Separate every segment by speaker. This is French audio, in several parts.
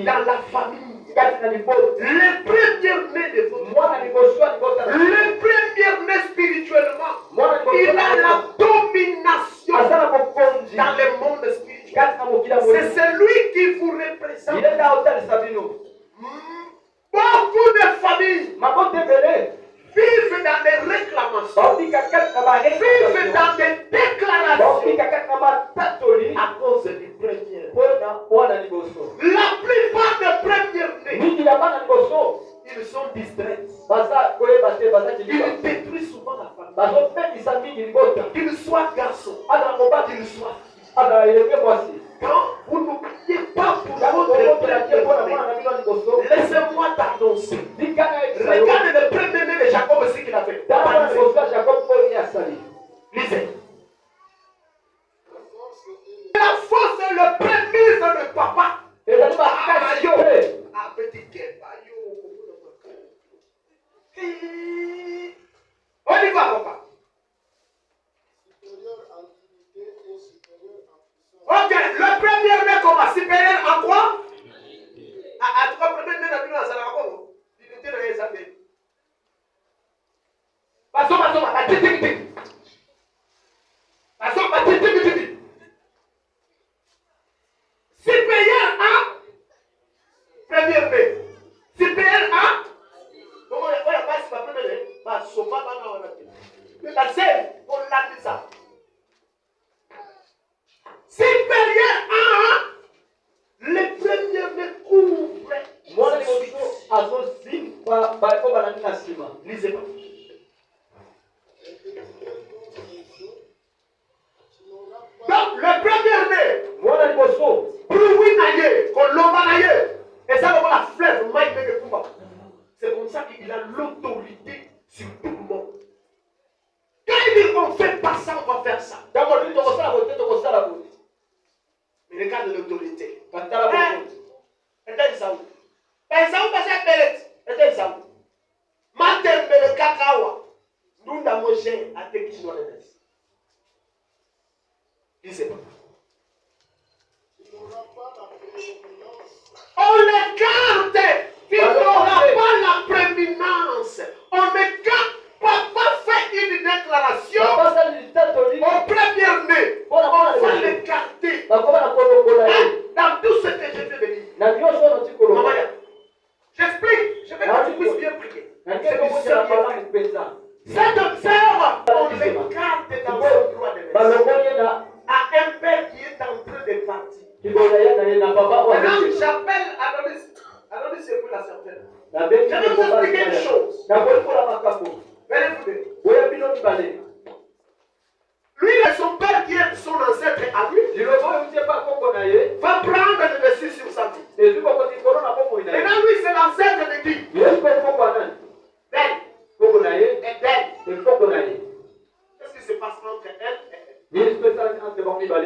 Speaker 1: dans la famille. Les premiers-nés de votre famille. Le premier-né spirituellement. Il a la domination dans le monde spirituel. C'est celui qui vous représente. Beaucoup de familles vivent dans des réclamations, vivent dans des déclarations à cause du premier. La plupart des premiers-nés, ils sont distraits. Ils détruisent souvent la famille. Qu'ils soient garçons, qu'ils soient filles. Quand vous n'oubliez pas pour votre premier-né, laissez-moi t'annoncer. Regarde le premier-né de Jacob, ce qu'il a fait. Lisez. La force est le prémisse de papa. On y va, papa. Ok, le premier-né comment? Supérieur en quoi? En tout cas, le premier-né n'a plus dans sa langue. Il était dans les affaires. Supérieur à premier-né. Supérieur à. Comment on a pas ce premier-né? La scène, on l'a dit ça. Supérieur à le premier-né couvre. Lisez pas. Donc, le premier-né, et ça, on la flève, c'est comme ça qu'il a l'autorité sur tout le monde. Quand il dit qu'on ne fait pas ça, on va faire ça. Mais regarde l'autorité. Et ça où? Et ça où passe à Bellet? Et ça où? Matembe le cacao. Nous n'avons mangé à Tekinones. Lisez pas. On les garde. Il n'aura pas la prééminence. On ne garde. Papa fait une déclaration au premier-né. On va les garder. Dans tout ce que je viens de dire. J'explique. Je veux que tu puisses bien prier. Cette sœur, on les garde dans ce droit de naissance. À un père qui est en train de partir. Maintenant, j'appelle Adonis c'est pour la certaine. Je vais vous expliquer une chose. Lui et son père qui est son ancêtre à lui va prendre le dessus sur sa vie. Maintenant lui c'est l'ancêtre de qui? Qu'est-ce qui se passe entre elle et elle?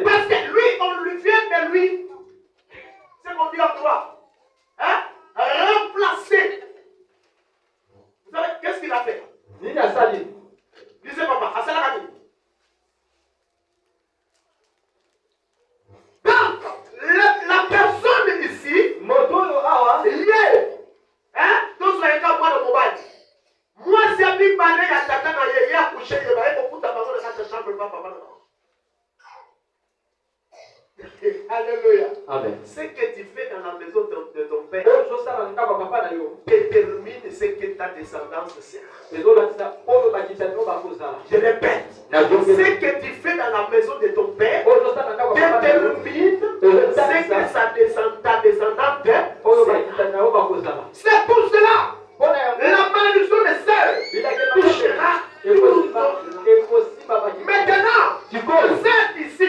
Speaker 1: Parce que lui, on lui vient de lui. C'est qu'on dit en droit. Hein? Remplacer. Vous savez, qu'est-ce qu'il a fait? Lisez papa, Asala. Donc, la personne ici, liée, hein? Tous les cas, moi, le mobile. Moi, si je suis parlé à Tata, il y a couché, il y a beaucoup de temps, dans sa chambre, papa. Alléluia.
Speaker 2: Amen.
Speaker 1: Ce que tu fais dans la maison de ton père détermine ce que ta descendance sera. Je répète. Ce que tu fais dans la maison de ton père détermine ce que ta descendante sera. C'est pour cela la malédiction des sœurs touchera tout. Maintenant, vous êtes ici.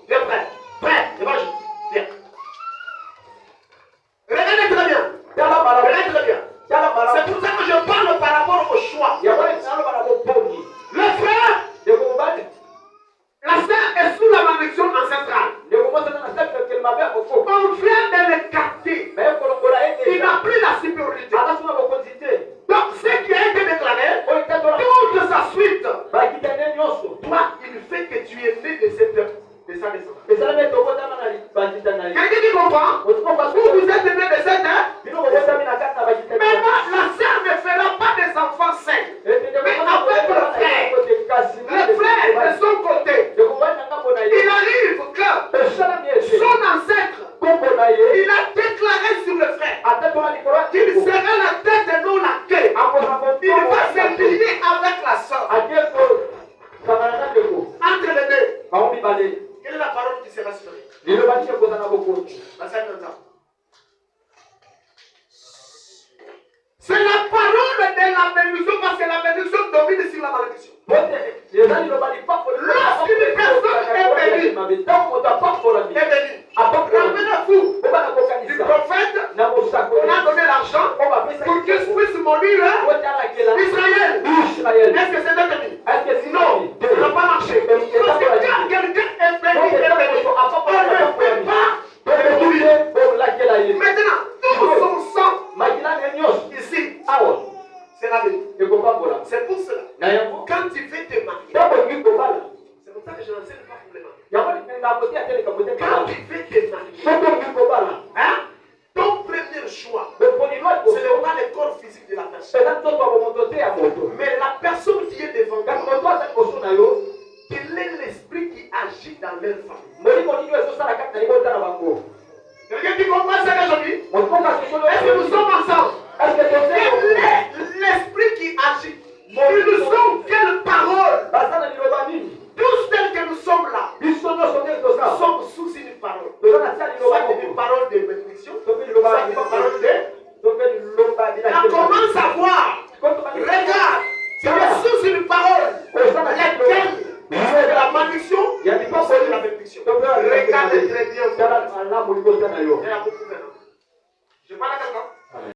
Speaker 1: Viens prêt. Prêt. Évangile. Viens. Regardez très bien. Regardez très bien. C'est pour ça que je parle par rapport au choix. Le frère, la sœur est sous la malédiction ancestrale. On vient comprends? Vous êtes né de 7 ans. Maintenant, la sœur ne fera pas des enfants sains. Mais avec le frère de son côté, il arrive que son ancêtre, il a déclaré sur le frère qu'il sera la tête et non la queue. Il va se lier avec la sœur. Entre les deux. Quelle est la parole qui sera sur lui? C'est la parole de la bénédiction parce que la bénédiction domine sur la malédiction. Lorsqu'une personne est bénie, rappelez-vous du prophète, on a donné l'argent pour qu'il puisse mourir Israël. Est-ce que c'est béni? Non, ça n'a pas marché. Parce que quand quelqu'un est béni, on ne peut pas mourir. Maintenant, tout son sang ici, c'est la vie. C'est pour cela. Quand tu fais te marier, c'est pour ça que je n'enseigne pas pour les mariés. Quand tu fais te marier, ton premier choix, ce n'est pas le corps physique de la personne. Mais la personne qui est devant toi, quel est l'esprit qui agit dans leur famille? Quelqu'un qui comprend ça aujourd'hui? Est-ce que nous sommes ensemble? Quel est l'esprit qui agit? Et nous sommes quelle parole? Tous tels que nous sommes là, nous sommes sous une parole. Soit une parole de bénédiction, soit une parole de... On commence à voir. Regarde, tu es sous une parole. Laquelle? C'est de la malédiction, c'est de la bénédiction. Regardez très bien.